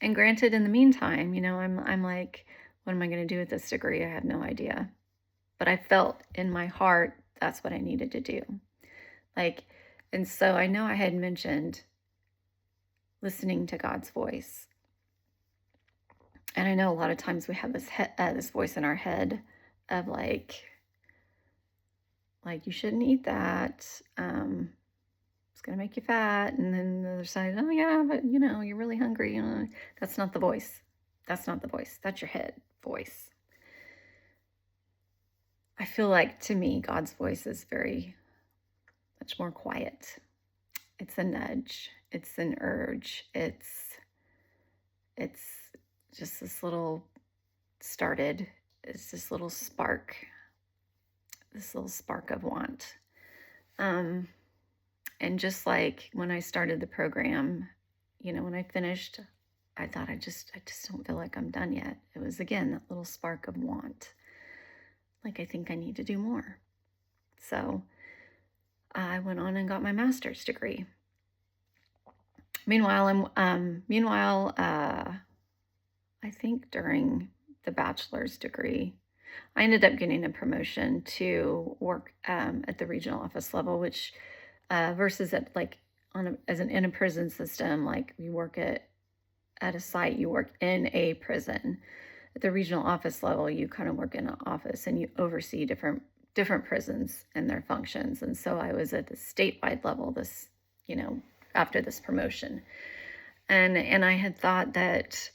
And granted, in the meantime, I'm like, what am I going to do with this degree? I have no idea. But I felt in my heart that's what I needed to do. Like, and so I know I had mentioned listening to God's voice. And I know a lot of times we have this voice in our head of like you shouldn't eat that. It's gonna make you fat. And then the other side, oh yeah, but you're really hungry. That's not the voice. That's not the voice. That's your head voice. I feel like to me, God's voice is very much more quiet. It's a nudge. It's an urge. It's just this little started. It's this little spark of want. And just like when I started the program, when I finished, I thought I just don't feel like I'm done yet. It was again that little spark of want. Like I think I need to do more. So I went on and got my master's degree. Meanwhile, I think during the bachelor's degree, I ended up getting a promotion to work at the regional office level, which versus at like in a prison system, like you work at a site, you work in a prison. At the regional office level, you kind of work in an office and you oversee different prisons and their functions. And so I was at the statewide level after this promotion. And I had thought that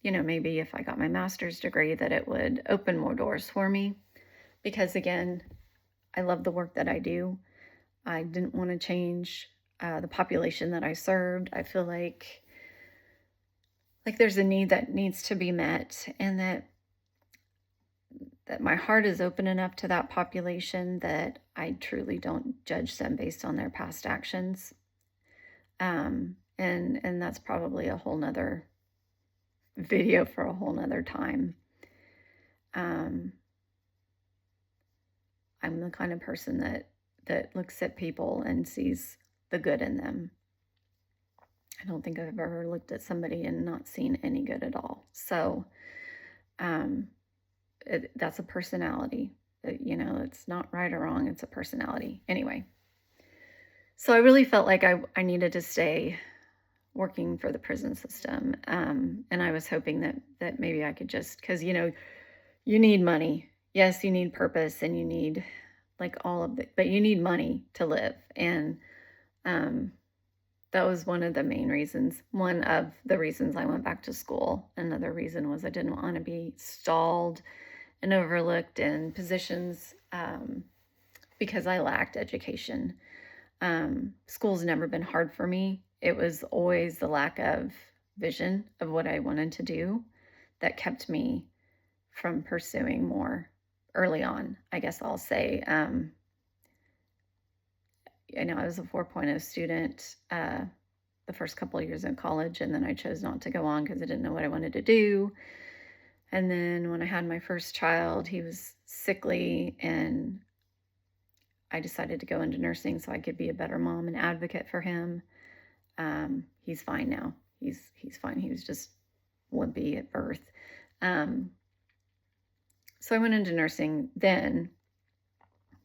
maybe if I got my master's degree that it would open more doors for me, because again, I love the work that I do. I didn't want to change the population that I served. I feel like there's a need that needs to be met, and that my heart is open enough to that population that I truly don't judge them based on their past actions. And that's probably a whole nother video for a whole nother time. I'm the kind of person that looks at people and sees the good in them. I don't think I've ever looked at somebody and not seen any good at all. So that's a personality. It's not right or wrong. It's a personality. Anyway, so I really felt like I needed to stay working for the prison system. And I was hoping that maybe I could just, because, you need money. Yes, you need purpose and you need like all of it, but you need money to live. And that was one of the main reasons. One of the reasons I went back to school. Another reason was I didn't want to be stalled and overlooked in positions because I lacked education. School's never been hard for me. It was always the lack of vision of what I wanted to do that kept me from pursuing more early on, I guess I'll say. I was a 4.0 student the first couple of years in college, and then I chose not to go on because I didn't know what I wanted to do. And then when I had my first child, he was sickly, and I decided to go into nursing so I could be a better mom and advocate for him. He's fine now. He's fine. He was just wimpy at birth. So I went into nursing then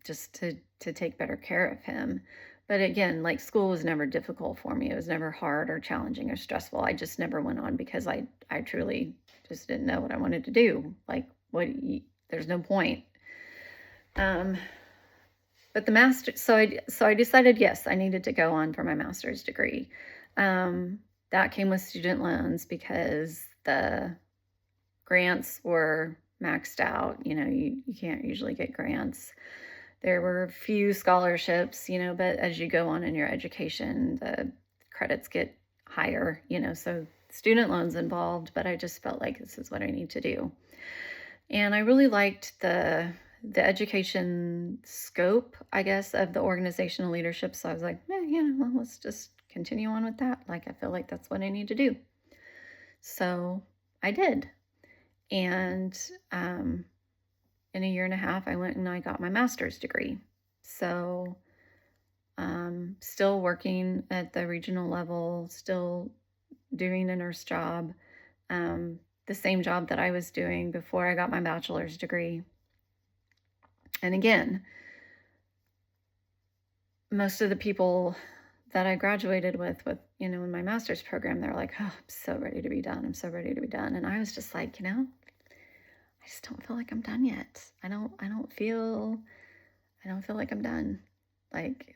just to take better care of him. But again, like school was never difficult for me. It was never hard or challenging or stressful. I just never went on because I truly just didn't know what I wanted to do. Like there's no point. But the master, so I decided, yes, I needed to go on for my master's degree. That came with student loans because the grants were maxed out. You can't usually get grants. There were a few scholarships, but as you go on in your education, the credits get higher, so student loans involved, but I just felt like this is what I need to do. And I really liked the education scope, I guess, of the organizational leadership. So I was like, well, let's just continue on with that. Like, I feel like that's what I need to do. So I did. And in a year and a half, I went and I got my master's degree. So still working at the regional level, still doing a nurse job, the same job that I was doing before I got my bachelor's degree. And again, most of the people that I graduated with, in my master's program, they're like, oh, I'm so ready to be done. I'm so ready to be done. And I was just like, I just don't feel like I'm done yet. I don't feel like I'm done. Like,